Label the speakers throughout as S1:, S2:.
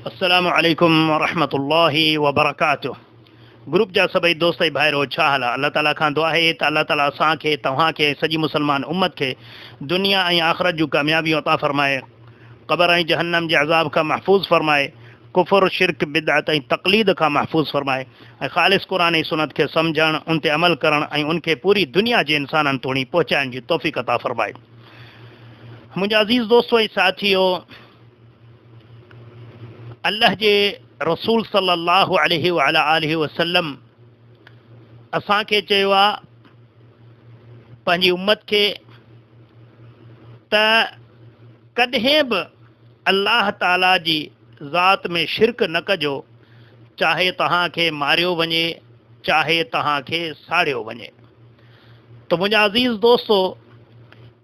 S1: अस्सलामु अलैकुम वरहमतुल्लाहि वबरकातुह। ग्रुप जा सभई दोस्त भाइरो छा हाल आहे? अल्लाह ताला खां दुआ है त अल्लाह ताला असांखे तव्हांखे सॼी मुसलमान उम्मत खे दुनिया ऐं आख़िरत जूं कामयाबियूं अता फ़रमाए, क़बर ऐं जहन्नम जे अज़ाब खां महफ़ूज़ फ़रमाए, कुफ़र शिरक बिदअत ऐं तक़लीद खां महफ़ूज़ फ़रमाए ऐं ख़ालिस क़ुरान ऐं सुन्नत खे सम्झणु, उन ते अमल करणु ऐं उनखे पूरी दुनिया जे इंसाननि तोड़ी पहुचाइण जी तौफ़ीक़ अता फ़रमाए। मुंहिंजा अज़ीज़ दोस्तो ऐं साथियो, अल्लाह जे रसूल सल्लल्लाहु अलैहि वालैहि वसल्लम असांखे चयो आहे पंहिंजी उम्मत खे त कॾहिं बि अल्लाह ताला जी ज़ात में शिरक न कजो, चाहे तव्हांखे मारियो वञे, चाहे तव्हांखे साड़ियो वञे। त मुंहिंजा अज़ीज़ दोस्तो,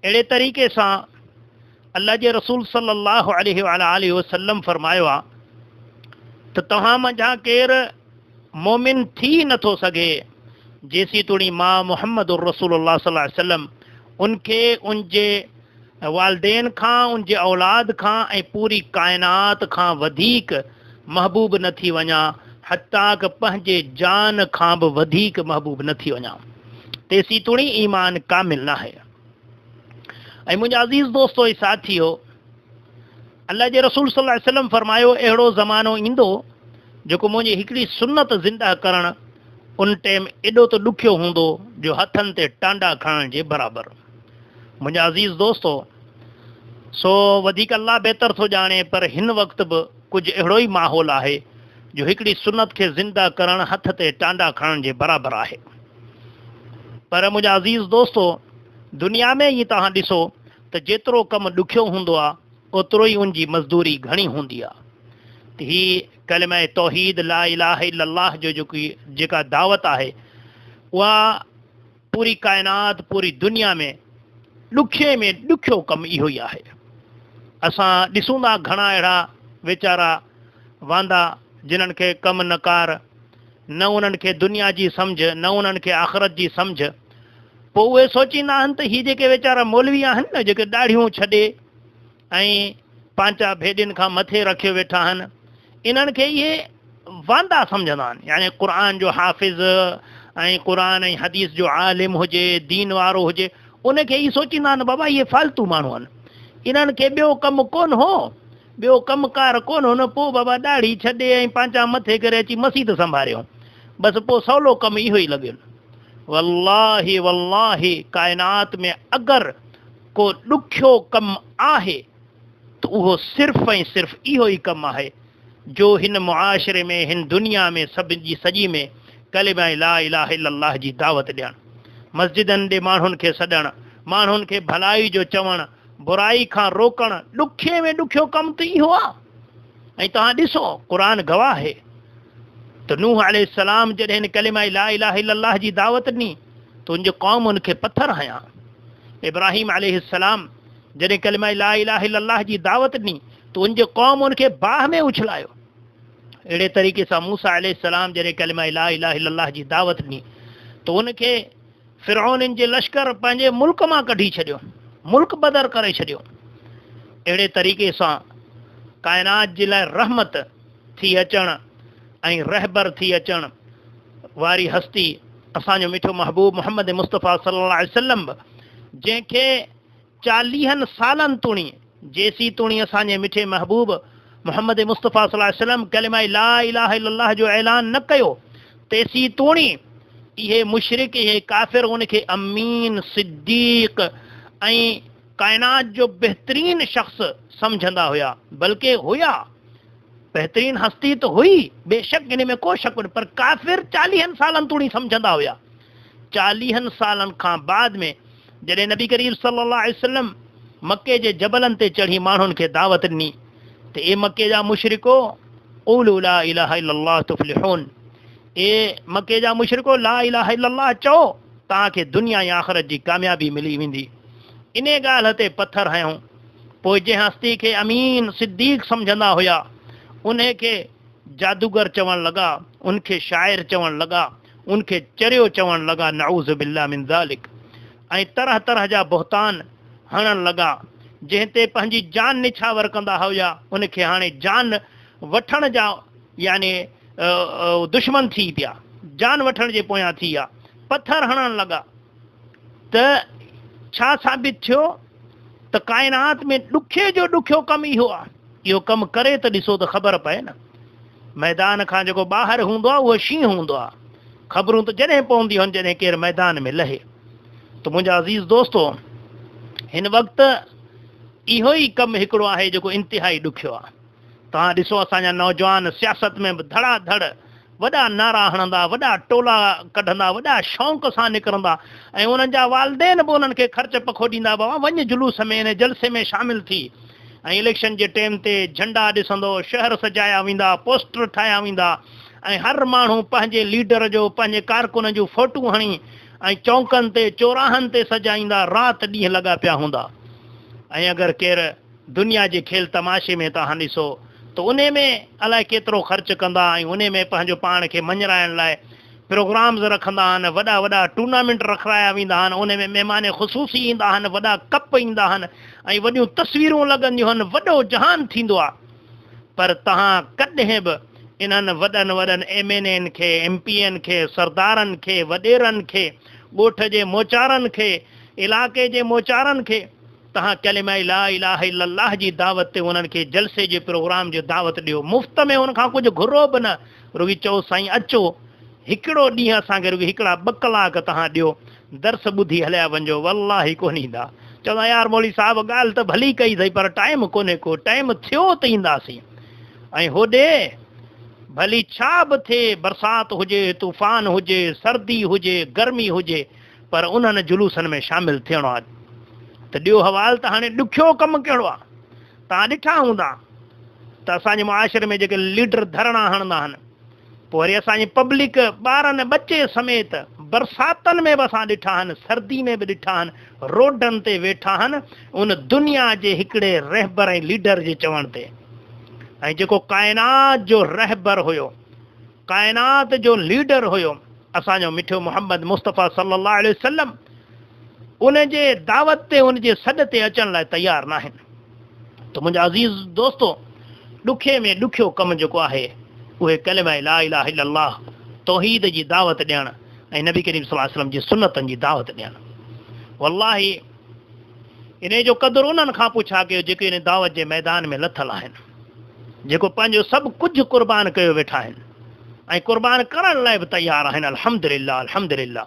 S1: अहिड़े तरीक़े सां अल्लाह जे रसूल सल्लल्लाहु अलैहि वालैहि वसल्लम फरमायो आहे त तव्हां मंझां केरु मोमिन थी नथो सघे जेसी तोड़ी मां मुहम्मद रसूलुल्लाह सल्लल्लाहु अलैहि वसल्लम उनखे उनजे वालदेन खां, उनजे औलाद खां ऐं पूरी काइनात खां वधीक महबूब न थी वञा, हत्ता कि पंहिंजे जान खां बि वधीक महबूब न थी वञा, तेसी तोड़ी ईमान कामिल न आहे। ऐं मुंहिंजा अज़ीज़ दोस्तो ऐं साथियो, अल्लाह जे रसूल सल्लल्लाहु अलैहि वसल्लम फरमायो अहिड़ो ज़मानो ईंदो जेको मुंहिंजी हिकिड़ी सुन्नत ज़िंदा करणु उन टाइम एॾो त ॾुखियो हूंदो जो हथनि ते टांडा खणण जे बराबरि। मुंहिंजा अज़ीज़ दोस्तो, सो वधीक अल्लाह बहितर थो ॼाणे, पर हिन वक़्तु बि कुझु अहिड़ो ई माहौल आहे जो हिकिड़ी सुन्नत खे ज़िंदा करणु हथ ते टांडा खणण जे बराबरि आहे। पर मुंहिंजा अज़ीज़ दोस्तो, दुनिया में ई तव्हां ॾिसो त जेतिरो कमु ॾुखियो हूंदो आहे ओतिरो ई उनजी मज़दूरी घणी हूंदी आहे। त हीअ कलिमा तौहीद ला इलाहा इल्लल्लाह जो जेका दावत आहे उहा पूरी काइनात, पूरी दुनिया में ॾुखे में ॾुखियो कमु इहो ई आहे। असां ॾिसूं था घणा अहिड़ा वीचारा वांदा जिन्हनि खे कमु नकार, न उन्हनि खे दुनिया जी सम्झ, न उन्हनि खे आख़िरत जी सम्झ, पोइ उहे सोचींदा आहिनि त हीअ जेके वीचारा मौलवी आहिनि न, जेके ॾाढ़ियूं छॾे ऐं पंहिंजा भेॾियुनि खां मथे रखियो वेठा आहिनि, इन्हनि खे इहे वांदा सम्झंदा आहिनि। यानी क़ुर जो हाफ़िज़ ऐं क़ुर ऐं हदीस जो आलिम हुजे, दीन वारो हुजे, उनखे ई सोचींदा आहिनि बाबा इहे फालतू माण्हू आहिनि, इन्हनि खे ॿियो कमु कोन हो, ॿियो कमुकार कोन हो न, पोइ बाबा ॾाढ़ी छॾे ऐं पंहिंजा मथे करे अची मसीद संभारियो, बसि पोइ सवलो कमु इहो ई लॻियो। वल्लाही वल्लाही काइनात में अगरि को ॾुखियो कमु आहे त उहो सिर्फ़ु ऐं सिर्फ़ु इहो ई कमु आहे जो हिन मुआशिरे में, हिन दुनिया में, सभिनी जी सॼी में कलिमा ला इलाहा इल्लल्लाह जी दावत ॾियणु, मस्जिदनि ॾे माण्हुनि खे सॾणु, माण्हुनि खे भलाई जो चवणु, बुराई खां रोकणु, ॾुखे में ॾुखियो कमु त इहो आहे। ऐं तव्हां ॾिसो क़ुर गवाह आहे त नूह अलैहिस्सलाम जॾहिं हिन कलिमा ला इलाहा इल्लल्लाह जी दावत ॾिनी त उनजो क़ौम उनखे पथर हयां। इब्राहीम अलैहिस्सलाम जॾहिं कलिमा ला इलाहा इल्लल्लाह जी दावत ॾिनी त उनजे क़ौम उनखे बाह में उछलायो। अहिड़े तरीक़े सां मूसा अलैहिस्सलाम जॾहिं कलिमा ला इलाहा इल्लल्लाह जी दावत ॾिनी त उनखे फ़िरऔन जे लश्कर पंहिंजे मुल्क मां कढी छॾियो, मुल्क बदर करे छॾियो। अहिड़े तरीक़े सां काइनात जे लाइ रहमत थी अचणु ऐं रहबर थी अचणु वारी हस्ती असांजो मिठो महबूब मोहम्मद मुस्तफ़ा सल्लल्लाहु अलैहि वसल्लम, जंहिंखे 40 सालनि तुणी जेसी तुणी असांजे मिठे महबूब मोहम्मद मुस्तफ़ा सल्लल्लाहु अलैहि वसल्लम कलिमा ला इलाहा इल्लल्लाह जो ऐलान न कयो, तेसी तुणी इहे मुशरिक, इहे काफ़िर उनखे अमीन, सिद्दीक़ ऐं काइनात जो बहितरीन शख़्स सम्झंदा हुया। बल्कि हुया, बहितरीन हस्ती त हुई, बेशक इन में को शक कोन्हे, पर काफ़िर 40 सालनि तुणी सम्झंदा हुया। 40 सालनि खां बाद में जॾहिं नबी करीम सल्लल्लाहु अलैहि वसल्लम मके जे जबलनि ते चढ़ी माण्हुनि खे दावत ॾिनी त ए मके जा मुशरिको, क़ूलू ला इलाहा इल्लल्लाह तुफ़्लिहून, ए मके जा मुशरिको ला इलाहा इल्लल्लाह चओ, तव्हांखे दुनिया ऐं आख़िरत जी कामयाबी मिली वेंदी। इन ॻाल्हि ते पथर हयूं। पोइ जंहिं हस्ती खे अमीन, सिद्दीक़ सम्झंदा हुया उनखे जादूगर चवणु लॻा, उनखे शाइर चवणु लॻा, उनखे चरियो चवणु लॻा, नऊज़ बिल्लाह मिन ज़ालिक, ऐं तरह तरह जा बहतान हणणु लॻा, जंहिं ते पंहिंजी जान निछावर कंदा हुया उनखे हाणे जान वठण जा यानी दुश्मन थी पिया, जान वठण जे पोयां थी विया, पत्थर हणण लॻा, त छा साबित थियो त काइनात में ॾुखे जो ॾुखियो कमु इहो आहे। इहो कमु करे त ॾिसो त ख़बर पए न। मैदान खां जेको ॿाहिरि हूंदो आहे उहो शींहुं हूंदो आहे, ख़बरूं त जॾहिं पवंदियूं आहिनि जॾहिं केरु मैदान में लहे। त मुंहिंजा अज़ीज़ दोस्तो, हिन वक़्तु इहो ई कमु हिकिड़ो आहे जेको इंतिहाई ॾुखियो आहे। तव्हां ॾिसो असांजा नौजवान सियासत में बि धड़ाधड़ वॾा नारा हणंदा, वॾा टोला कढंदा, वॾा शौक़ सां निकिरंदा, ऐं उन्हनि जा वालदेन बि उन्हनि खे ख़र्च पखो ॾींदा, बाबा वञ जुलूस में हिन जलसे में शामिल थी। ऐं इलेक्शन जे टाइम ते झंडा ॾिसंदो, शहर सजाया वेंदा, पोस्टर ठाहिया वेंदा, ऐं हर माण्हू पंहिंजे लीडर जो पंहिंजे कारकुन जूं फ़ोटूं हणी ऐं चौंकनि ते चौराहनि ते सजाईंदा, राति ॾींहं लॻा पिया हूंदा। ऐं अगरि केरु दुनिया जे खेल तमाशे में तव्हां ॾिसो त उन में अलाए केतिरो ख़र्च कंदा, ऐं उन में पंहिंजो पाण खे मञराइण लाइ प्रोग्राम्स रखंदा आहिनि, वॾा वॾा टूर्नामेंट रखाया वेंदा आहिनि, उन में महिमान ख़ुसूसी ईंदा आहिनि, वॾा कप ईंदा आहिनि, ऐं वॾियूं तस्वीरूं लॻंदियूं आहिनि, वॾो जहान थींदो आहे। पर तव्हां कॾहिं बि इन्हनि वॾनि वॾनि MNA'नि खे, MP'नि खे, सरदारनि खे, वॾेरनि खे, ॻोठ जे मोचारनि खे, इलाइक़े जे मोचारनि खे तव्हां कलिमा ला इलाहा इल्लल्लाह जी दावत ते उन्हनि खे जलसे जे प्रोग्राम जो दावत ॾियो, मुफ़्त में उनखां कुझु घुरो बि न, रुगी चओ साईं अचो हिकिड़ो ॾींहुं असांखे रुगी हिकिड़ा 2 कलाक तव्हां ॾियो, दर्स ॿुधी हलिया वञो, वल्लाही कोन ईंदा। चवंदा यार मौली साहिबु ॻाल्हि त भली कई अथई पर टाइम कोन्हे को, टाइम थियो त ईंदासीं। ऐं होॾे भली छा बि थिए, बरसाति हुजे, तूफ़ान हुजे, सर्दी हुजे, गर्मी हुजे, पर उन्हनि जुलूसनि में शामिलु थियणो आहे। त ॾियो हवाल त हाणे ॾुखियो कमु कहिड़ो आहे। तव्हां ॾिठा हूंदा त असांजे मुआशिरे में जेके लीडर धरणा हणंदा आहिनि, पोइ वरी असांजी पब्लिक ॿारनि बचे समेत बरसातनि में बि असां ॾिठा आहिनि, सर्दी में बि ॾिठा आहिनि, रोडनि ते वेठा आहिनि उन दुनिया जे हिकिड़े रहबर ऐं लीडर जे चवण ते। ऐं जेको काइनात जो रहबर हुयो, काइनात जो लीडर हुयो, असांजो मिठो मोहम्मद मुस्तफ़ा सल्लल्लाहु अलैहि वसल्लम, उन जे दावत ते, उन जे सॾ ते अचण लाइ तयारु न आहिनि। त मुंहिंजा अज़ीज़ दोस्तो, ॾुखे में ॾुखियो कमु जेको आहे उहे कलिमा ला इलाहा इल्लल्लाह तौहीद जी दावत ॾियणु ऐं नबी करीम सल्लल्लाहु अलैहि वसल्लम जी सुन्नतनि जी दावत ॾियणु। वल्लाही इन जो क़दुरु उन्हनि खां पुछा कयो जेके इन दावत जे मैदान में लथल आहिनि, जेको पंहिंजो सभु कुझु क़ुर्बान कयो वेठा आहिनि ऐं क़ुर्बान करण लाइ बि तयारु आहिनि। अल्हम्दुलिल्लाह अल्हम्दुलिल्लाह।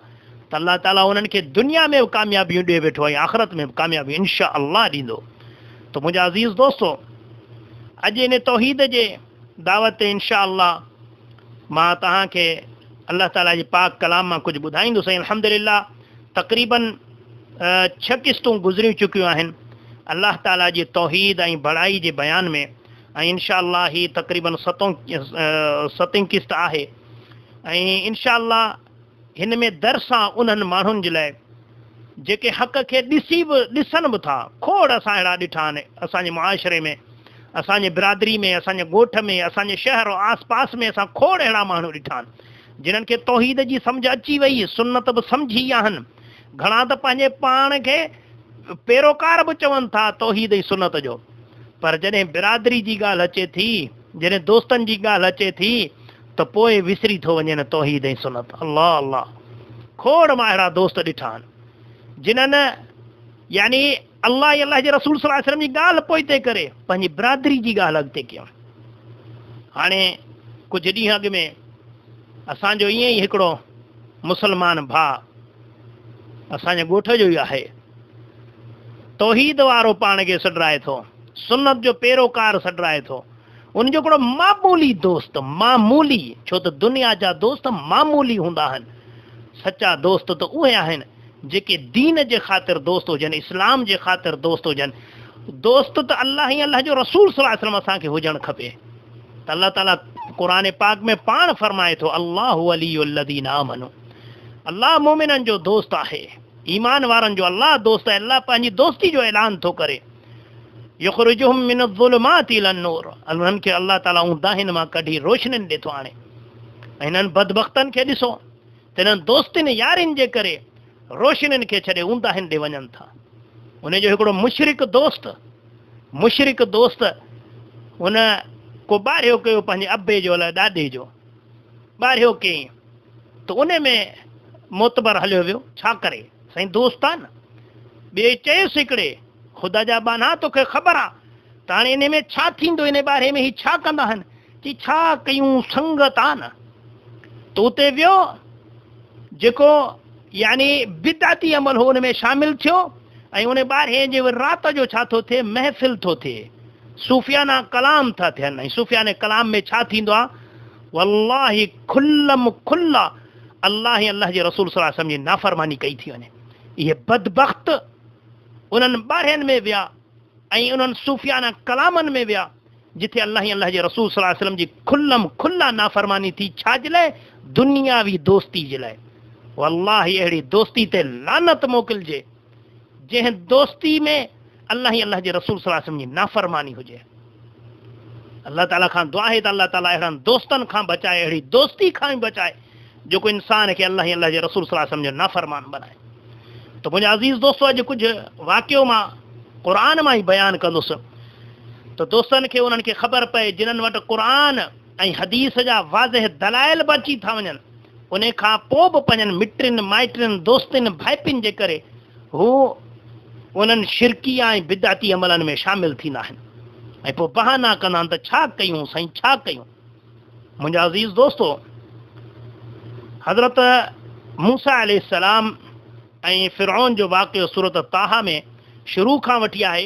S1: त अल्लाह ताला उन्हनि खे दुनिया में बि कामयाबियूं ॾिए वेठो ऐं आख़िरत में बि कामयाबी इंशा अल्लाह ॾींदो। त मुंहिंजा अज़ीज़ दोस्तो, अॼु इन तौहीद जे दावत ते इंशा अल्लाह मां तव्हांखे अल्लाह ताला जी पाक कलाम मां कुझु ॿुधाईंदुसि। ऐं अल्हम्दुलिल्लाह तक़रीबन 6 क़िस्तूं गुज़री चुकियूं आहिनि अल्लाह ताला जी तौहीद ऐं बड़ाई जे बयान में, ऐं इंशा अल्लाह ही तक़रीबन 7वीं क़िस्त आहे। ऐं इंशा अल्लाह हिन में दर्स आहे उन्हनि माण्हुनि जे लाइ जेके हक़ खे ॾिसनि बि था। खोड़ असां अहिड़ा ॾिठा आहिनि असांजे मुआशिरे में, असांजे बिरादरी में, असांजे ॻोठ में, असांजे शहर आस पास में असां खोड़ अहिड़ा माण्हू ॾिठा आहिनि जिन्हनि खे तौहीद जी सम्झ अची वई, सुन्नत बि सम्झी आहिनि। घणा त पंहिंजे पाण खे पैरोकार बि चवनि था तौहीद ऐं सुन्नत जो, पर जॾहिं बिरादरी जी ॻाल्हि अचे थी, जॾहिं दोस्तनि जी ॻाल्हि अचे थी, त पोइ विसरी थो वञे न तौहीद ऐं सुन्नत। अल्लाह अल्लाह। खोड़ मां अहिड़ा दोस्त ॾिठा आहिनि जिन्हनि यानी अल्लाह ऐं अल्लाह जे रसूल सल्लल्लाहु अलैहि वसल्लम जी ॻाल्हि पोइते करे पंहिंजी बिरादरी जी ॻाल्हि अॻिते कयूं। हाणे कुझु ॾींहं अॻु में असांजो ईअं ई हिकिड़ो मुस्लमान भाउ असांजे ॻोठ जो ई आहे, तौहीद वारो पाण खे सॾराए थो, सुन्नत जो पैरोकार सॾराए थो। उनजो हिकिड़ो मामूली दोस्त, मामूली, छो त दुनिया जा दोस्त मामूली हूंदा आहिनि, सचा दोस्त त उहे आहिनि जेके दीन जे ख़ातिर दोस्त हुजनि, इस्लाम जे ख़ातिर दोस्त हुजनि। दोस्त त अल्लाह ऐं अल्लाह जो रसूल सल्लल्लाहु अलैहि वसल्लम असांखे हुजणु खपे। त अल्लाह ताला क़ुरान पाक में पाण फरमाए थो, अल्लाहु वलियुल लज़ीना आमनू, अल्लाह मोमिननि जो दोस्त आहे, ईमान वारनि जो अल्लाह दोस्त आहे। अल्लाह पंहिंजी दोस्ती जो ऐलान थो करे, युख़रिजुहुम मिनज़्ज़ुलुमाति इलन-नूर, उन्हनि खे अल्लाह ताला ऊंदाहिनि मां कढी रोशनी ॾे थो आणे। ऐं हिननि बदबख़्तनि खे ॾिसो त हिननि दोस्तियुनि यारियुनि जे करे रोशनियुनि खे छॾे ऊंदाहिनि ॾे वञनि था। उनजो हिकिड़ो मुशरिक दोस्त, उन को ॿारियो कयो पंहिंजे अबे जो अलाए ॾाॾे जो ॿारियो कयईं त उन में मोतबर हलियो वियो। छा करे? साईं दोस्त आहे न। ॿिए चयुसि हिकिड़े ख़ुदा जा बाना तोखे ख़बर आहे त हाणे इन में छा थींदो, इन बारे में ही छा कंदा आहिनि? चई छा कयूं, संगत आहे न। त उते वियो, जेको यानी बिदाती अमल हो हुन में शामिल थियो ऐं उन ॿारहे जे राति जो छा थो थिए, महफ़िल थो थिए, सूफ़ियाना कलाम था थियनि। ऐं सूफ़ियाने कलाम में छा थींदो आहे, वल्लाही खुल्लम खुल्ला अल्लाह ऐं अल्लाह जे रसूल सल्लल्लाहु अलैहि वसल्लम जी नाफ़रमानी कई थी वञे। इहे बदबख़्त उन्हनि ॿारहनि में विया ऐं उन्हनि सूफ़ियाना कलामनि में विया जिथे अल्लाह ऐं अल्लाह जे रसूल सल्लल्लाहु अलैहि वसल्लम जी खुल्लम खुल्ला नाफ़रमानी थी। छाजे लाइ? दुनियावी दोस्ती जे लाइ। वल्लाही अहिड़ी दोस्ती ते लानत मोकिलिजे जंहिं दोस्ती में अल्लाह ऐं अल्लाह जे रसूल सल्लल्लाहु अलैहि वसल्लम जी नाफ़रमानी हुजे। अल्लाह ताला खां दुआ आहे त अल्लाह ताला अहिड़नि दोस्तनि खां बचाए, अहिड़ी दोस्ती खां बचाए जेको इंसान खे अल्लाह ऐं अल्लाह जे रसूल सल्लल्लाहु अलैहि वसल्लम जो नाफ़रमान बनाए। त मुंहिंजा अज़ीज़ दोस्तो, अॼु कुझु वाक़ियो मां क़ुर मां ई बयानु कंदुसि त दोस्तनि खे उन्हनि खे ख़बर पए जिन्हनि वटि क़ुर ऐं हदीस जा वाज़ह दलाइल बि अची था वञनि, उन खां पोइ बि पंहिंजनि मिटनि माइटनि दोस्तनि भाइपिन जे करे हू उन्हनि शिरकिया ऐं बिदाती अमलनि में शामिल थींदा आहिनि ऐं पोइ बहाना कंदा आहिनि त छा कयूं साईं, छा कयूं। मुंहिंजा अज़ीज़ दोस्तो, हज़रत मूसा अलैहिस्सलाम ऐं फ़िरऔन जो वाक़ियो सूरत ताहा में शुरू खां वठी आहे।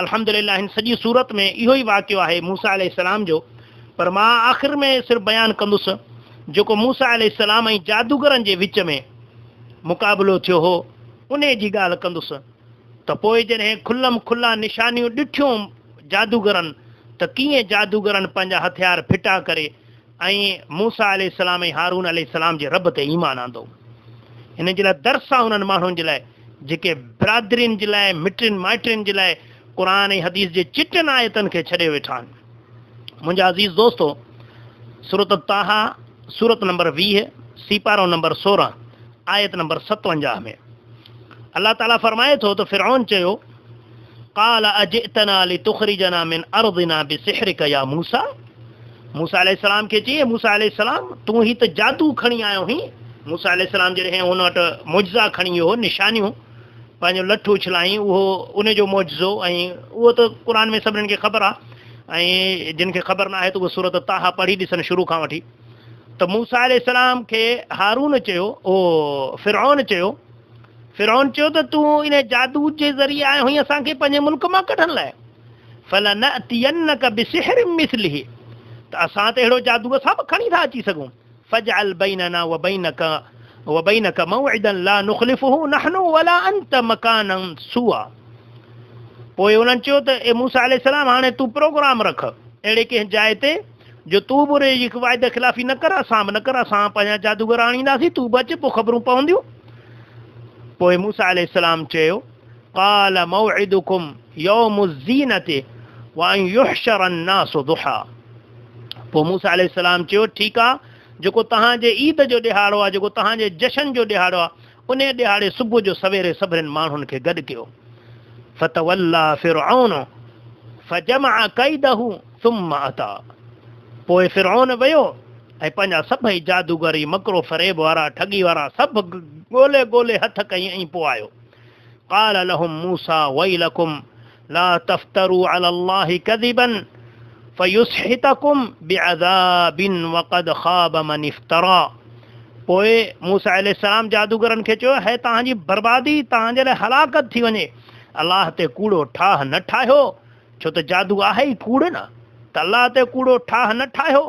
S1: अल्हम्दुलिल्लाह हिन सॼी सूरत में इहो ई वाक़ियो आहे मूसा अलैहिस्सलाम जो, पर मां आख़िर में सिर्फ़ु बयानु कंदुसि जेको मूसा अलैहिस्सलाम ऐं जादूगरनि जे विच में मुक़ाबिलो थियो हो उन जी ॻाल्हि कंदुसि। त पोइ जॾहिं खुल्लम खुल्ला निशानियूं ॾिठियूं जादूगरनि त कीअं जादूगरनि पंहिंजा हथियार फिटा करे ऐं मूसा अलैहिस्सलाम ऐं हारून अलैहिस्सलाम जे रब ते ईमान आंदो। हिन जे लाइ दर्स आहे उन्हनि माण्हुनि जे लाइ जेके बिरादरीनि जे लाइ, मिटनि माइटनि जे लाइ क़ुर ऐं हदीस जे चिटनि आयतनि खे छॾे वेठा आहिनि। मुंहिंजा अज़ीज़ दोस्तो, सूरत ताहा सूरत नंबर 20 सीपारो नंबर 16 आयत नंबर 57 में अल्लाह ताला फरमाए थो त फ़िरऔन चयो, क़ाल अजितना लितुख़रिजना मिन अर्दिना बिसिहरिक या मूसा। मूसा अलैहिस्सलाम खे चई, मूसा अलैहिस्सलाम तूं ही त जादू खणी आयो ही। मूसा अलैहिस्सलाम जॾहिं हुन वटि मुइज़ा खणी वियो हो, निशानियूं पंहिंजो लठो उछलाई, उहो उन जो मुइज़ो, ऐं उहो त क़ुर में सभिनीनि खे ख़बर आहे ऐं जिन खे ख़बर न आहे त उहो सूरत ताहा पढ़ी ॾिसनि शुरू खां वठी। त मूसा अलैहिस्सलाम खे हारून चयो, ओ फ़िरऔन चयो त तूं इन जादू जे ज़रिए आयो हुई असांखे पंहिंजे मुल्क मां कढण लाइ। फलनअतियन्नक बिसिहरिम मिस्लिही, त असां त अहिड़ो जादू असां बि खणी था अची सघूं। फजअल बैनना व बैनक मौइदन ला नुख़लिफुहु नहनु वला अंत मकानन सुआ। पोइ उन्हनि चयो त ए मूसा अलैहिस्सलाम हाणे तूं प्रोग्राम रख अहिड़े कंहिं जाइ ते जो तूं बि उन जी वाइदे ख़िलाफ़ी न कर, असां बि न कर, असां पंहिंजा जादूगर आणींदासीं, तूं बि अच, पोइ ख़बरूं पवंदियूं। पोइ मूसा अलैहिस्सलाम चयो, क़ाल मौइदुकुम यौमु ज़ीनति व अन युहशर अन्नासु दुहा। पोइ मूसा अलैहिस्सलाम चयो, ठीकु आहे, जेको तव्हांजे ईद जो ॾिहाड़ो आहे, जेको तव्हांजे जशन जो ॾिहाड़ो आहे, उन ॾिहाड़े सुबुह जो सवेरे सभिनीनि माण्हुनि खे गॾु कयो। फतवल्ला फ़िरऔन फजमअ कैदहु सुम्मा अता। पोइ फ़िरऔन वियो ऐं पंहिंजा सभई जादूगरी मकरो फ़रेब वारा ठगी वारा सभु ॻोल्हे ॻोल्हे हथ कई ऐं पोइ आयो। क़ाल लहुम मूसा वैलकुम ला तफ्तरू अला अल्लाहि कज़िबन फयुस्हितकुम बिअज़ाबिन वक़द ख़ाब मन इफ्तरा। पोइ मूसा अलैहिस्सलाम जादूगरनि खे चयो, है तव्हांजी बर्बादी, तव्हांजे लाइ हलाकत थी वञे, अलाह ते कूड़ो ठाह न ठाहियो, छो त जादू आहे ई कूड़ न, त अलाह ते कूड़ो ठाह न ठाहियो,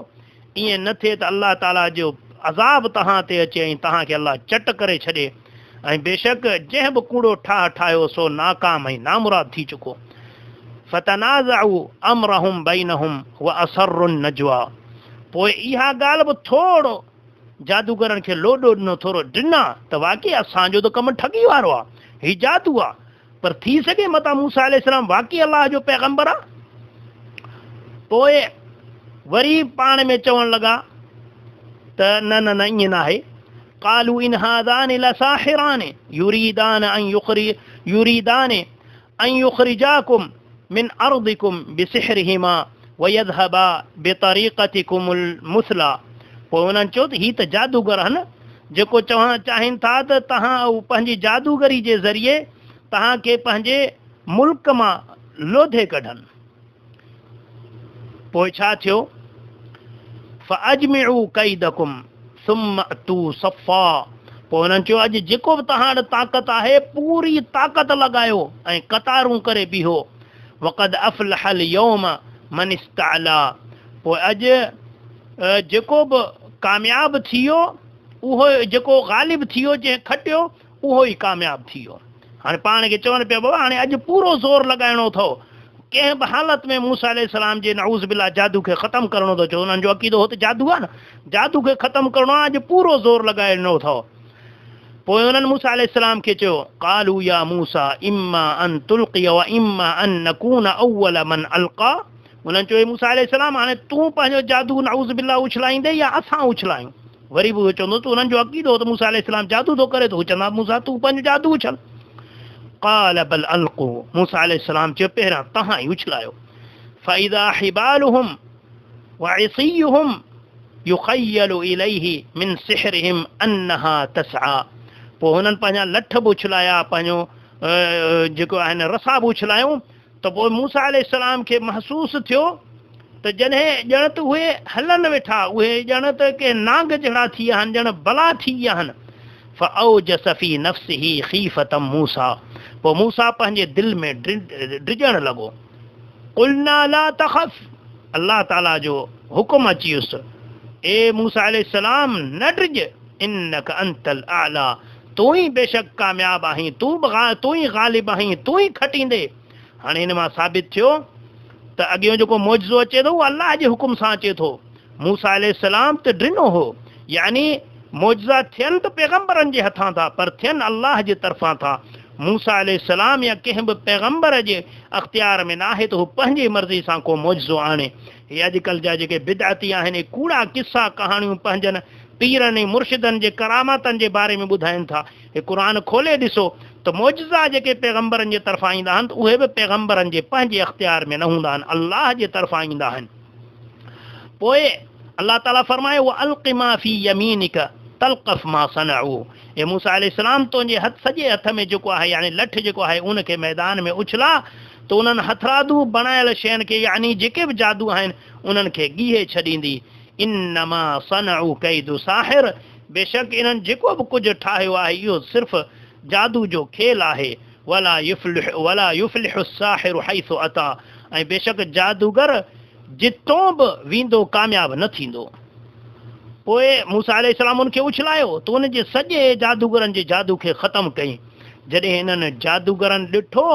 S1: ईअं न थिए त अलाह ताला जो अज़ाब तव्हां ते अचे ऐं तव्हांखे अलाह चट करे छॾे। ऐं बेशक जंहिं बि कूड़ो ठाह ठाहियो सो नाकाम ऐं नामुराद थी चुको। फतनाज़उ अमरहुम बैनहुम व असर्रु नजवा। पोइ इहा ॻाल्हि बि थोरो जादूगरनि खे लोॾो ॾिनो, थोरो ॾिना त वाक़ई असांजो त कमु ठगी वारो आहे, हीउ जादू आहे, पर थी सघे मता मूसा अलैहिस्सलाम वाक़ई अलाह जो पैगंबर आहे। पोइ वरी पाण में चवणु लॻा त न न न ईअं न आहे। क़ालू इन हाज़ानि लसाहिरान युरीदान अन युख़रिजाकुम मिन अर्दिकुम बिसिहरिहिमा वयذهبा बितरीक़तिकुमुल मुसला। पोइ उन्हनि चयो त हीअ त जादूगर आहिनि, जेको चवणु चाहिनि था त तव्हां पंहिंजी जादूगरी जे ज़रिए तव्हांखे पंहिंजे मुल्क मां लोधे कढनि। पोइ छा थियो? फअजमिउ कैदकुम सुम्मा अतू सफ़ा। पोइ उन्हनि चयो अॼु जेको बि तव्हां वटि ताक़त आहे पूरी ताक़त लॻायो ऐं कतारूं करे बीहो। वक़द अफ़लहल यौम मन इस्तअला। पोइ अॼु जेको बि कामयाबु थी वियो उहो, जेको ग़ालिब थी वियो, जंहिं खटियो उहो ई कामयाबु थी वियो। हाणे पाण खे चवनि पिया बाबा हाणे अॼु पूरो ज़ोर लॻाइणो अथव, कंहिं बि हालत में मूसा अलैहिस्सलाम जे नऊज़ बिल्लाह जादू खे ख़तमु करणो थो। चयो उन्हनि जो अक़ीदो हो त जादू आहे न, जादू खे ख़तमु करणो आहे, अॼु पूरो ज़ोर लॻाइणो अथव। पोइ उन्हनि मूसा अलैहिस्सलाम खे चयो क़ालू या मूसा इम्मा अन तुल्क़िय व इम्मा अन नकून अव्वल मन अलक़ा। उन्हनि चयो मूसा अलैहिस्सलाम हाणे तूं पंहिंजो जादू नऊज़ बिल्लाह उछलाईंदे या असां उछलायूं? वरी बि उहो चवंदो त उन्हनि जो अक़ीदो हो त मूसा अलैहिस्सलाम जादू थो करे, त हू चवंदा मूसा तूं पंहिंजो जादू उछल। क़ाल बल अलक़ू। मूसा अलैहिस्सलाम चयो पहिरियां तव्हां ई उछलायो। फ़इज़ा हिबालुहुम व इसियुहुम युख़य्यलु इलैहि मिन सिहरिहिम अन्नहा तसआ। पोइ हुननि पंहिंजा लठ बि उछलाया, पंहिंजो जेको आहिनि रसा बि उछलायूं, त पोइ मूसा अलैहिस्सलाम खे महसूसु थियो त जॾहिं ॼण त उहे हलनि वेठा, उहे ॼण त के नांग जहिड़ा थी विया आहिनि, ॼण भला थी विया आहिनि। फ़अौजस फ़ी नफ़्सिही ख़ीफ़तम मूसा। पोइ मूसा पंहिंजे दिलि में डिॼणु लॻो। क़ुलना ला तख़फ़। अल्लाह ताला जो हुकुम अची वियुसि, ए मूसा अलैहिस्सलाम न डिॼ, इन्नक अंतल आला। तूं ई बेशक कामयाबु आहीं, तूं ई ग़ालिब आहीं, तूं ई खटींदे। हाणे हिन मां साबित थियो त अॻियो जेको मौजज़ो अचे थो उहो अल्लाह जे हुकुम सां अचे थो। मूसा अलैहिस्सलाम त ड्रिनो हो, यानी मौजज़ा थियनि त पैगंबरनि जे हथां था, पर थियनि अल्लाह जे तरफ़ां था। मूसा अलैहिस्सलाम या कंहिं बि पैगंबर जे अख़्तियार में न आहे त हू पंहिंजी मर्ज़ी सां को मौजज़ो आणे। हीअ अॼुकल्ह जा जेके बिदअती आहिनि, कूड़ा किस्सा कहाणियूं पंहिंजनि पीरनि ऐं मुर्शिदनि जे करामतनि जे बारे में ॿुधाइनि था। हे क़ुर खोले ॾिसो त मौजज़ा जेके पैगंबरनि जे तरफ़ां ईंदा आहिनि त उहे बि पैगंबरनि जे पंहिंजे अख़्तियार में न हूंदा आहिनि, अल्लाह जे तरफ़ां ईंदा आहिनि। पोइ अल्लाह ताला फरमाए व अलक़ि मा फ़ी यमीनिक तल्क़फ़ मा सनअू। हे मूसा अलैहिस्सलाम तुंहिंजे सॼे हथ में जेको आहे यानी लठ जेको आहे उनखे मैदान में उछला, त उन्हनि हथरादू बणायल शयुनि खे यानी जेके बि जादू आहिनि उन्हनि खे ॻीहे छॾींदी। इन्नमा सनअू कैदु साहिर। बेशक इन्हनि जेको बि कुझु ठाहियो आहे इहो सिर्फ़ु जादू जो खेल आहे। वला युफ़्लिहु साहिरु हैसु अता। ऐं बेशक जादूगर जितों बि वेंदो कामयाबु न थींदो। पोइ मूसा अलैहिस्सलाम उनखे उछलायो त उनजे सॼे जादूगरनि जे जादू खे ख़तमु कई। जॾहिं हिननि जादूगरनि ॾिठो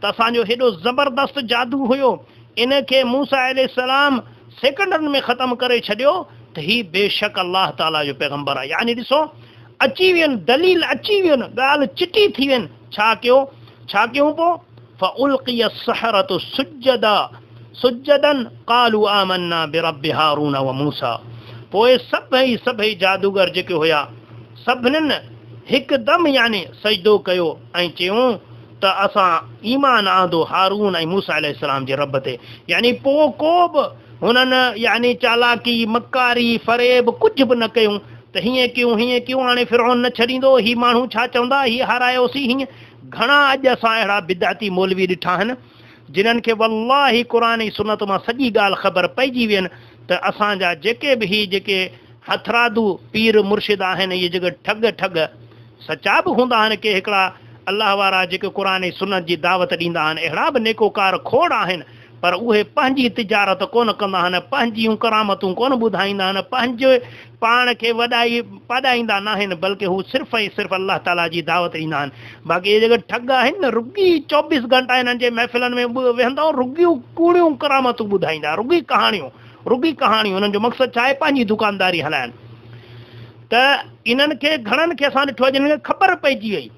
S1: त असांजो हेॾो ज़बरदस्त जादू हुयो, इनखे मूसा अलैहिस्सलाम सेकंडनि में ख़तमु करे छॾियो, त हीउ बेशक अल्लाह ताला जो पैगंबर आहे। यानी ॾिसो अची वियनि, दलील अची वियनि, ॻाल्हि चिटी थी वियनि। छा कयूं पोइ फ़उल्क़िय अस्सहरतु सुज्जदन क़ालू आमन्ना बिरब्बि हारून व मूसा। पोइ सभई जादूगर जेके हुया सभिनीनि हिकदमि यानी सजदो कयो ऐं चयूं त असां ईमान आंदो हारून ऐं मूसा अलैहिस्सलाम जे रब ते। यानी पोइ को बि हुननि यानी चालाकी मकारी फ़रेब कुझु बि न कयूं त हीअं कयूं हाणे फिरौन न छॾींदो, हीअ माण्हू छा चवंदा, हीअ हारायोसीं। हीअं घणा अॼु असां अहिड़ा बिदअती मौलवी ॾिठा आहिनि जिन्हनि खे वल्लाही क़ुर ऐं सुन्नत मां सॼी ॻाल्हि ख़बर पइजी वियनि त असांजा जेके बि ही जेके हथरादू पीर मुर्शिद आहिनि, इहे जेके ठग सचा बि हूंदा आहिनि के हिकिड़ा अलाह वारा जेके क़ुर ऐं सुन्नत जी दावत ॾींदा आहिनि, अहिड़ा बि नेकोकार खोड़ आहिनि, पर उहे पंहिंजी तिजारत कोन कंदा आहिनि, पंहिंजियूं करामतूं कोन ॿुधाईंदा आहिनि, पंहिंजे पाण खे पढ़ाईंदा न आहिनि, बल्कि हू सिर्फ़ु ऐं सिर्फ़ु अलाह ताला जी दावत ॾींदा आहिनि। बाक़ी इहे जेके ठग आहिनि न, रुॻी 24 घंटा हिननि जे महफ़िलनि में वेहंदा, रुॻियूं कूड़ियूं करामतूं ॿुधाईंदा, रुॻी कहाणियूं। हुननि जो मक़सदु छा आहे? पंहिंजी दुकानदारी हलाइनि। त इन्हनि खे घणनि खे असां ॾिठो आहे जिन्हनि खे ख़बर पइजी वई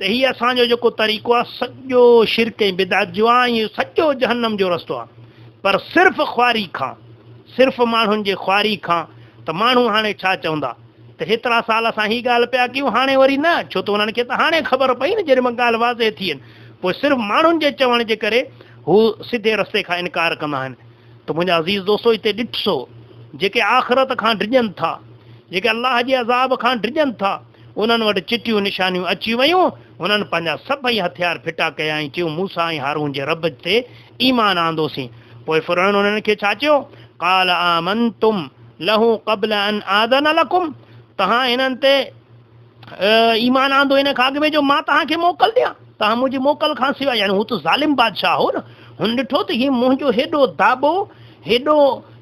S1: त हीअ असांजो जेको तरीक़ो आहे सॼो शिरक ऐं बिदअत जो आहे, इहो सॼो जहन्नम जो रस्तो आहे। पर सिर्फ़ु ख्वारी खां, सिर्फ़ु माण्हुनि जे ख्वारी खां, त माण्हू हाणे छा चवंदा त हेतिरा साल असां हीअ ॻाल्हि पिया कयूं, हाणे वरी न, छो त हुननि खे त हाणे ख़बर पई न जॾहिं मां ॻाल्हि वाज़े थी आहिनि। पोइ सिर्फ़ु माण्हुनि जे चवण जे करे हू सिधे रस्ते खां इनकार कंदा आहिनि। त मुंहिंजा अज़ीज़ दोस्तो हिते ॾिसो, जेके आख़िरत खां डिॼनि था, जेके अलाह जे अज़ाब खां डिॼनि था, उन्हनि वटि चिटियूं निशानियूं अची वयूं। उन्हनि पंहिंजा सभई हथियार फिटा कया ऐं चयूं मूसा ऐं हारून जे रब ते ईमान आंदोसीं। पोइ फ़िरौन उन्हनि खे छा चयो? क़ाल आमनतुम लहू क़ब्ल अन आदन लकुम, तव्हां हिननि ते ईमान आंदो इन खां अॻु में जो मां तव्हांखे मोकल ॾियां? तव्हां मुंहिंजी मोकल खां सवाइ, यानी हू त ज़ालिम बादशाह हो न। हुन ॾिठो त हीउ मुंहिंजो हेॾो दाबो, हेॾो,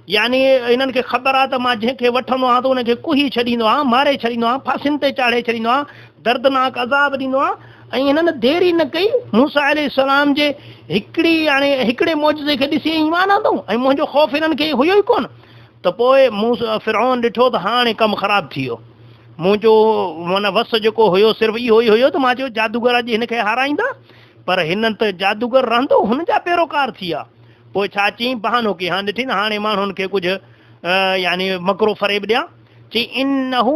S1: यानी इन्हनि खे ख़बर आहे त मां जंहिंखे वठंदो आहियां त उनखे कुही छॾींदो आहियां, मारे छॾींदो आहियां, फांसियुनि ते चाढ़े छॾींदो आहियां, दर्दनाक अज़ाब ॾींदो आहियां। ऐं हिननि देरी न कई, मूसा अलैहिस्सलाम जे हिकिड़े मौजज़े खे ॾिसी ईमान आंदो, ऐं मुंहिंजो ख़ौफ़ हिननि खे हुयो ई कोन। त पोइ फ़िरौन ॾिठो त हाणे कमु ख़राबु थी वियो। मुंहिंजो माना वस जेको हुयो सिर्फ़ु इहो ई हुयो त मां चयो जादूगर अॼु हिनखे हाराईंदा, पर हिन त जादूगर रहंदो, हुन जा पैरोकार थी विया। पोइ छा चई? बहानो की हाणे ॾिठी न, हाणे माण्हुनि खे कुझु यानी मकरो फ़रेब ॾियां। चई इन्नहू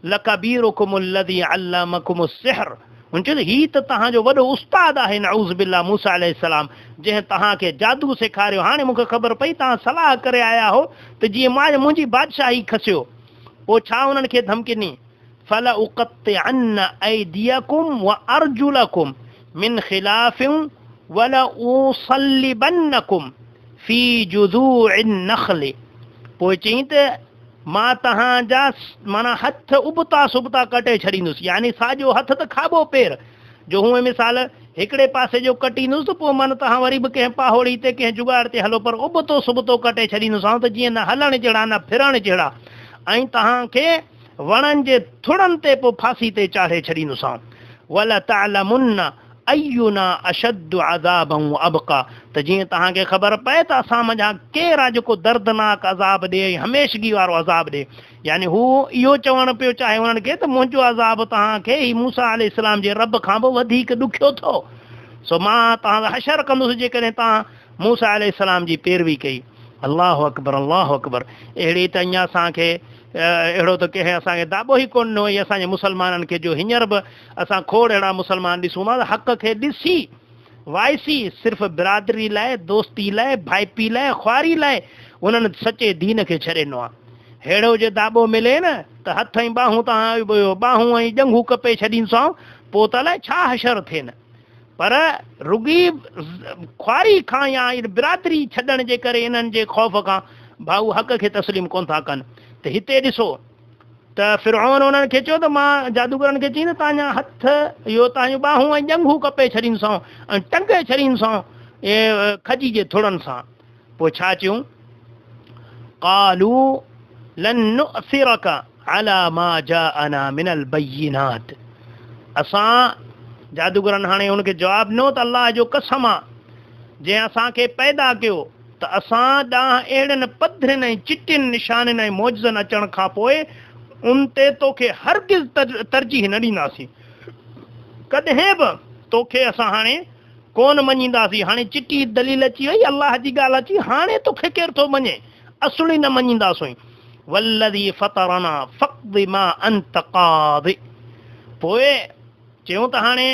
S1: लकबीरुकुम अल्लज़ी अल्लमकुम सिहर, हुन चयो हीउ त तव्हांजो वॾो उस्ताद आहे नऊज़ बिल्लाह, मूसा अलैहिस्सलाम, जंहिं तव्हांखे जादू सेखारियो। हाणे मूंखे ख़बर पई तव्हां सलाह करे आया हो त जीअं मुंहिंजी बादशाही खसियो। पोइ छा उन्हनि खे धमकी ॾिनी? फल उक़त्तिअन्न ऐदियकुम व अर्जुलकुम मिन खिलाफिन वल उसल्लिबन्नकुम फी जुज़ूइन नख़्ल। पोइ चई त मां तव्हांजा माना हथ उबता सुबता कटे छॾींदुसि, यानी साॼो हथ त खाॿो पेर जो हूअं मिसाल हिकिड़े पासे जो कटींदुसि त पोइ माना तव्हां वरी बि कंहिं पाहोड़ी ते कंहिं जुगाड़ ते हलो, पर उबतो सुबतो कटे छॾींदोसांव त जीअं न हलण जहिड़ा न फिरण जहिड़ा, ऐं तव्हांखे वणनि जे थुड़नि ते पोइ फांसी ते चाढ़े छॾींदोसांव। वल तअलमुन्न अय्युना अशद्दु अज़ाबन व अबका, त जीअं तव्हांखे ख़बर पए त असां मञा केरु आहे जेको दर्दनाक अज़ाब ॾे, हमेशगी वारो अज़ाब ॾे। यानी हू इहो चवणु पियो चाहे उन्हनि खे त मुंहिंजो अज़ाब तव्हांखे ही मूसा अलैहिस्सलाम जे रब खां बि वधीक ॾुखियो थो, सो मां तव्हां हशर कंदुसि जेकॾहिं तव्हां मूसा अलैहिस्सलाम जी पैरवी कई। अल्लाह अकबर, अल्लाह अकबर। अहिड़ी त अञा असांखे अहिड़ो त कंहिं असांखे दाॿो ई कोन ॾिनो असांजे मुस्लमाननि खे, जो हींअर बि असां खोड़ अहिड़ा मुस्लमान ॾिसूं था हक़ खे ॾिसी वाइसी सिर्फ़ु बिरादरी लाइ, दोस्ती लाइ, भाइपी लाइ, ख़्वारी लाइ उन्हनि सचे दीन खे छॾे ॾिनो आहे। अहिड़ो जे दाॿो मिले न त हथ ऐं ॿाहूं तव्हां ॿाहूं ऐं ॼंघूं कपे छॾींदोसांव, पोइ त अलाए छा हशर थिए न। पर रुगी ख्वारी खां या बिरादरी छॾण जे करे इन्हनि जे ख़ौफ़ खां भाऊ हक़ खे तस्लीम कोन था कनि। त हिते ॾिसो त फ़िरऔन उन्हनि खे चयो त मां जादूगरनि खे चई न तव्हांजा हथ इहो तव्हांजूं ॿाहूं ऐं ॼंघूं कपे छॾींदोसांव ऐं टंगे छॾींदोसांव खजी जे थुड़नि सां। पोइ छा चयूं? क़ालू लन नुअसिरक अला मा जाअना मिनल बय्यिनात। असां जादूगरनि हाणे हुनखे जवाबु ॾिनो त अलाह जो कसम आहे जंहिं असांखे पैदा कयो त असां ॾांहुं अहिड़नि पधरनि ऐं चिटियुनि निशाननि ऐं मौजज़नि अचण खां पोइ उन ते तोखे हरगिज़ तरजीह न ॾींदासीं, कॾहिं बि तोखे असां हाणे कोन मञींदासीं। हाणे चिटी दलील अची वई, अलाह जी ॻाल्हि अची, हाणे तोखे केरु थो मञे, असुली न मञींदासीं। वल्लज़ी फतरना फ़क़्दि मा अंत क़ादि। पोइ चयूं त हाणे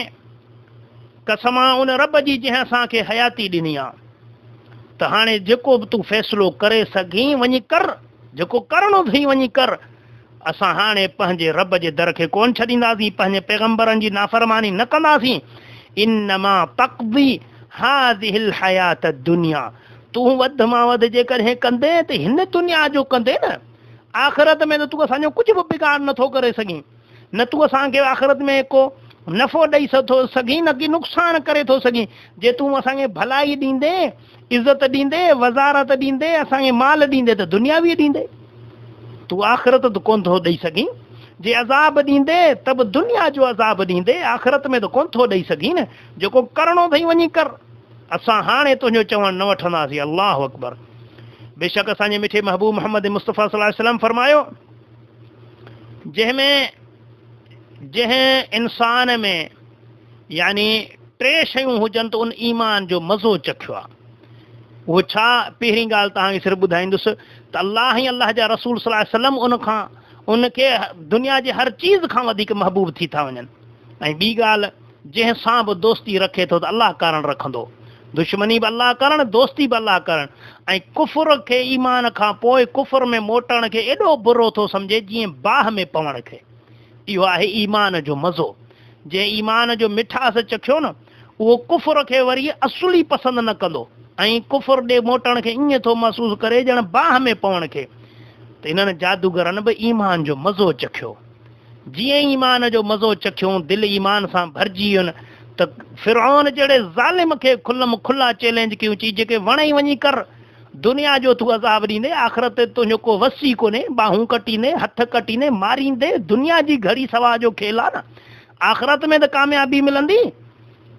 S1: कसम उन रब जी जंहिं असांखे हयाती ॾिनी आहे, त हाणे जेको बि तूं फ़ैसिलो करे सघीं वञी कर, जेको करिणो अथई वञी कर। असां हाणे पंहिंजे रब जे दर खे कोन छॾींदासीं, पंहिंजे पैगम्बरनि जी नाफ़रमानी न कंदासीं। इन्नमा तक़दी हाज़िहिल हयात दुनिया, तूं वधि मां वधि जेकॾहिं कंदे त हिन दुनिया जो कंदे न, आख़िरत में त तूं असांजो कुझु बि बिगाड़ नथो करे सघीं। न तूं असांखे आख़िरत में को नफ़ो ॾेई थो सघीं, न की नुक़सानु करे थो सघीं। जे तूं असांखे भलाई ॾींदे, इज़त ॾींदे, वज़ारत ॾींदे, असांखे माल ॾींदे त दुनिया बि ॾींदे, तूं आख़िरत त कोन थो ॾेई सघीं। जे अज़ाब ॾींदे त बि दुनिया जो अज़ाब ॾींदे, आख़िरत में त कोन थो ॾेई सघीं न। जेको करिणो अथई वञी कर, असां हाणे तुंहिंजो चवणु न वठंदासीं। अल्लाह अकबर। बेशक असांजे मिठे महबूब मोहम्मद मुस्तफ़ा सल्लल्लाहु अलैहि वसल्लम फरमायो, जंहिं इंसान में यानी 3 शयूं हुजनि त उन ईमान जो मज़ो चखियो आहे। उहो छा? पहिरीं ॻाल्हि तव्हांखे सिर्फ़ु ॿुधाईंदुसि त अलाह ऐं अलाह जा रसूल सल्लल्लाहु अलैहि वसल्लम उनखे दुनिया जे हर चीज़ खां वधीक महबूब थी था वञनि। ऐं ॿी ॻाल्हि, जंहिं सां बि दोस्ती रखे थो त अलाह कारण रखंदो, दुश्मनी बि अलाह करणु, दोस्ती बि अलाह करणु। ऐं कुफर खे ईमान खां पोइ कुफर में मोटण खे एॾो बुरो थो सम्झे जीअं बाहि में पवण खे। इहो आहे ईमान जो मज़ो। जंहिं ईमान जो मिठास चखियो न, उहो कुफर खे वरी असुली पसंदि न कंदो ऐं कुफर ॾे मोटण खे ईअं थो महसूसु करे ॼण बाहि में पवण खे। त इन्हनि जादूगरनि बि ईमान जो मज़ो चखियो। जीअं ईमान जो मज़ो चखियो, दिलि ईमान सां भरिजी वियुनि, त फिरौन जहिड़े ज़ालिम खे खुलम खुला चैलेंज कयूं, चई जेके वणे वञी कर, दुनिया जो तूं अज़ाब ॾींदे, आख़िरत ते तुंहिंजो को वसी कोन्हे, बाहूं कटींदे, हथ कटींदे, मारींदे, दुनिया जी घड़ी सवा जो खेल आहे न, आख़िरत में त कामयाबी मिलंदी।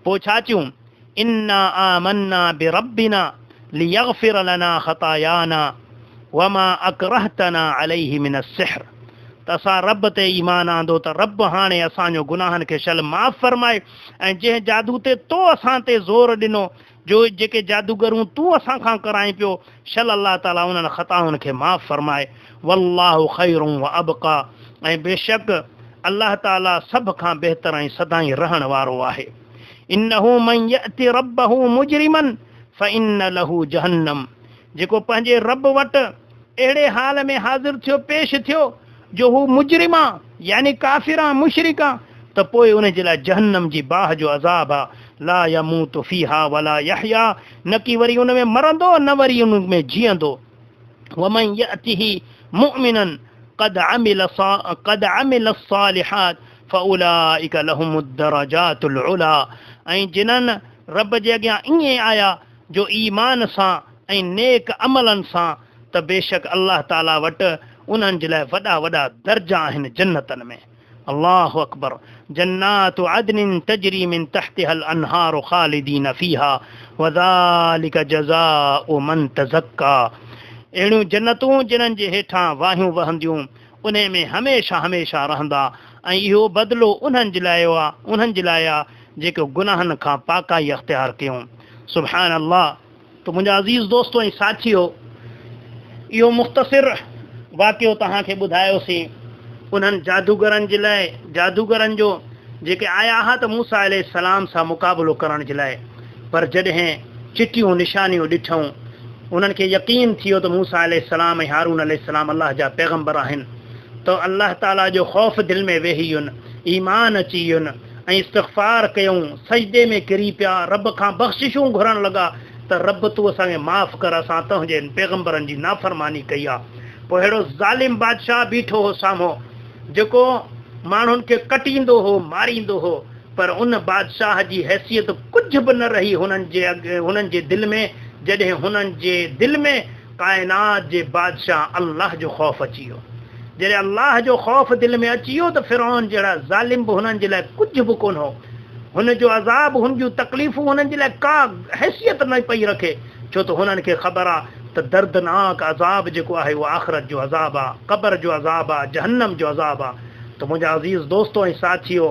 S1: पोइ छा चयूं? इन्ना आमन्ना बिरब्बिना लियग़फिर लना ख़तायाना वमा अकरहतना अलैहि मिन अस्सिहर। त असां रब ते ईमान आंदो त रब हाणे असांजो गुनाहनि खे शल माफ़ फरमाए, ऐं जंहिं जादू ते तो असां ते ज़ोर ॾिनो, जो जेके जादूगरूं तूं असां खां कराई पियो, शल अलाह ताला उन्हनि ख़ताउनि खे माफ़ फरमाए। वल्लाहु ख़ैरुं व अबका, ऐं बेशक अलाह ताला सभ खां बहितर ऐं सदाईं रहण वारो आहे। इन्नहु मन यअति रब्बहु मुजरिमन फइन्न लहू जहन्नम। जेको पंहिंजे रब वटि अहिड़े हाल में हाज़िर थियो, पेश थियो जो हू मुजरिमा यानी काफ़िरा मुशरिका, त पोइ उन जे लाइ जहन्नम जी बाहि जो अज़ाब आहे। ला यमूतु फीहा वला यहया, न की वरी उन में मरंदो न वरी उन में जीअंदो। वमन यअतिही मुमिनन क़द अमिल सालिहात फउलाइक लहुमुद दरजातुल उला। ऐं जिन्हनि रब जे अॻियां ईअं आया जो ईमान सां ऐं नेक अमलनि सां, त बेशक अलाह ताला वटि उन्हनि जे लाइ वॾा वॾा दर्जा आहिनि जन्नतनि में। अल्लाहु अकबर। जन्नातु अदनिन तजरी मिन तहतिहल अनहारु ख़ालिदीन फीहा वज़ालिक जज़ाउ मन तज़क्का। अहिड़ियूं जन्नतूं जिन्हनि जे हेठां वाहियूं वहंदियूं, उन में हमेशह हमेशह रहंदा, ऐं इहो बदिलो उन्हनि जे लाइ आहे जेके गुनाहनि खां पाकाई अख़्तियार कयूं। सुभान अल्लाह। त मुंहिंजा अज़ीज़ दोस्तो ऐं साथियो, इहो मुख़्तसिर वाक़ियो तव्हांखे ॿुधायोसीं उन्हनि जादूगरनि जे लाइ, जादूगरनि जो जेके आया हुआ त मूसा अलैहिस्सलाम सां मुक़ाबिलो करण जे लाइ, पर जॾहिं चिटियूं निशानियूं ॾिठूं, उन्हनि खे यकीन थियो त मूसा अलैहिस्सलाम ऐं हारून अलैहिस्सलाम अलाह जा पैगम्बर आहिनि, त अलाह ताला जो ख़ौफ़ दिलि में वेही वियुनि, ईमान अची वियुनि ऐं इस्तिग़फ़ार कयूं, सजदे में किरी पिया, रब खां बख़्शिशूं घुरण लॻा त रब तूं असांखे माफ़ कर, असां तुंहिंजे पैगम्बरनि जी नाफ़रमानी कई आहे। पोइ अहिड़ो ज़ालिम बादशाह बीठो हो साम्हूं, जेको माण्हुनि खे कटींदो हो, मारींदो हो, पर उन बादशाह जी हैसियत कुझु बि न रही हुननि जे दिलि में, जॾहिं हुननि जे दिलि में काइनात जे बादशाह अल्लाह जो ख़ौफ़ अची वियो। जॾहिं अल्लाह जो ख़ौफ़ दिलि में अची वियो त फिरौन जहिड़ा ज़ालिम बि हुननि जे लाइ कुझु बि कोन हो। हुन जो अज़ाब, हुन जूं तकलीफ़ूं हुननि जे लाइ का हैसियत न पई रखे, छो त हुननि खे ख़बर आहे त दर्दनाक अज़ाब जेको आहे उहो आख़िरत जो अज़ाब आहे, क़ब्र जो अज़ाब आहे, जहन्नम जो अज़ाब आहे। त मुंहिंजा अज़ीज़ दोस्तो ऐं साथियो,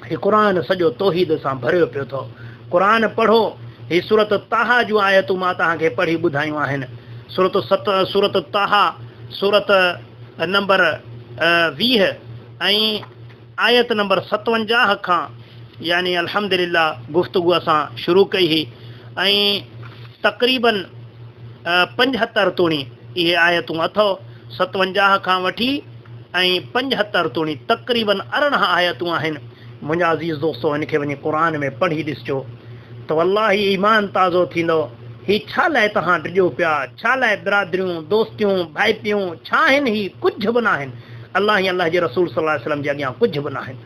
S1: हीउ क़ुर सॼो तौहीद सां भरियो पियो अथव। क़ुर पढ़ो। हीअ सूरत ताहा जूं आयतूं मां तव्हांखे पढ़ी ॿुधायूं आहिनि। सूरत ताहा, सूरत नंबर 20 ऐं आयत नंबर 57 खां यानी अल्हम्दुलिल्लाह गुफ़्तगू असां शुरू कई हुई, ऐं तक़रीबन 75 तोणी इहे आयतूं अथव। 57 खां वठी ऐं 75 तोणी तक़रीबन 18 आयतूं आहिनि। मुंहिंजा अज़ीज़ दोस्तो, हिनखे वञी क़ुर में पढ़ी ॾिसजो त वल्लाही ईमान ताज़ो थींदो। ही छा लाइ तव्हां ड्रिजो पिया, छा लाइ बिरादरियूं, दोस्तियूं, भाइटियूं छा आहिनि? ही कुझु बि न आहिनि। अलाह ऐं अलाह जे रसूल सल्लल्लाहु अलैहि वसल्लम जे अॻियां कुझु बि न आहिनि।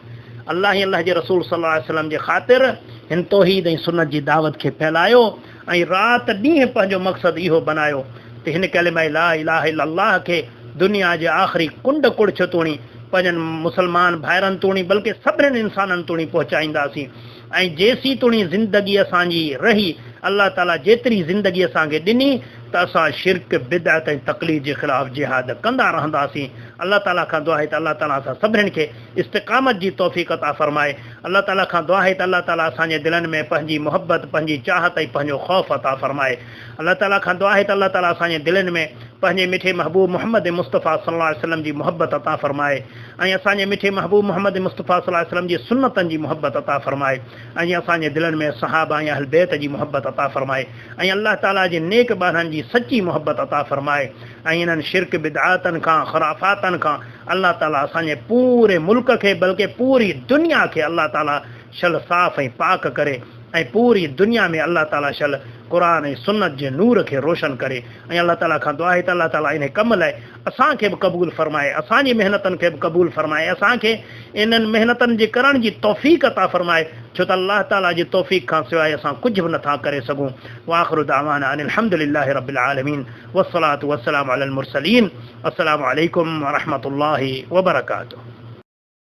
S1: अलाह ऐं अलाह जे रसूल सल्लल्लाहु अलैहि वसल्लम जे ख़ातिर हिन तौहीद ऐं सुन्नत जी दावत खे फैलायो ऐं राति ॾींहुं पंहिंजो मक़सदु इहो बनायो त हिन कलिमा ला इलाहा इल्लल्लाह खे दुनिया जे आख़िरी कुंड कुड़छ तोणी पंहिंजनि मुस्लमान भाइरनि तोणी बल्कि सभिनीनि इंसाननि तोणी पहुचाईंदासीं। ऐं जेसीं तोणी ज़िंदगी असांजी रही, अलाह ताला जेतिरी ज़िंदगी असांखे ॾिनी त असां शिरक बिदअत ऐं तकलीफ़ जे ख़िलाफ़ जिहाद कंदा रहंदासीं। अल्लाह ताला खां दुआ आहे त अल्लाह ताला असां सभिनीनि खे इस्तिक़ामत जी तौफ़ीक़ अता फ़रमाए। अल्लाह ताला खां दुआ आहे त अल्लाह ताला असांजे दिलनि में पंहिंजी मुहबत, पंहिंजी चाहत ऐं पंहिंजो ख़ौफ़ अता फ़रमाए। अल्लाह ताला खां दुआ आहे त अल्लाह ताला असांजे दिलनि में पंहिंजे मिठे महबूब मोहम्मद मुस्तफ़ा सल्लल्लाहु अलैहि वसल्लम जी मुहबत अता फ़रमाए ऐं असांजे मिठे महबूब मोहम्मद मुस्तफ़ा सल्लल्लाहु अलैहि वसल्लम जी सुन्नतनि जी मुहबत अता फ़रमाए ऐं असांजे दिलनि में सहाबा ऐं अहल बैत जी मुहबत अता फ़रमाए ऐं अल्लाह ताला जे नेक ॿारनि जी सची मुहबत अता फ़रमाए ऐं इन्हनि शिरक बिदआतनि खां, ख़ुराफ़ातनि खां अल्लाह ताला असांजे पूरे मुल्क खे, बल्कि पूरी दुनिया खे अल्लाह ताला शल साफ़ ऐं पाक करे ऐं पूरी दुनिया में अल्लाह ताला शल क़ुर ऐं सुन्नत जे नूर खे रोशन करे। ऐं अल्लाह ताला खां दुआ आहे त अल्लाह ताला इन कम लाइ असांखे बि क़बूल फ़रमाए, असांजी महिनतनि खे बि क़बूल फ़रमाए, असांखे इन्हनि महिनतनि जे करण जी तौफ़ीक़ अता फ़रमाए, छो त अल्लाह ताला जी तौफ़ीक़ खां सवाइ असां कुझु बि नथा करे सघूं। वाख़िरु दावाना अनिल हम्दुलिल्लाहि रब्बिल आलमीन वस्सलातु वस्सलामु अलल मुरसलीन। अस्सलामु अलैकुम व रहमतुल्लाहि व बरकातुहू।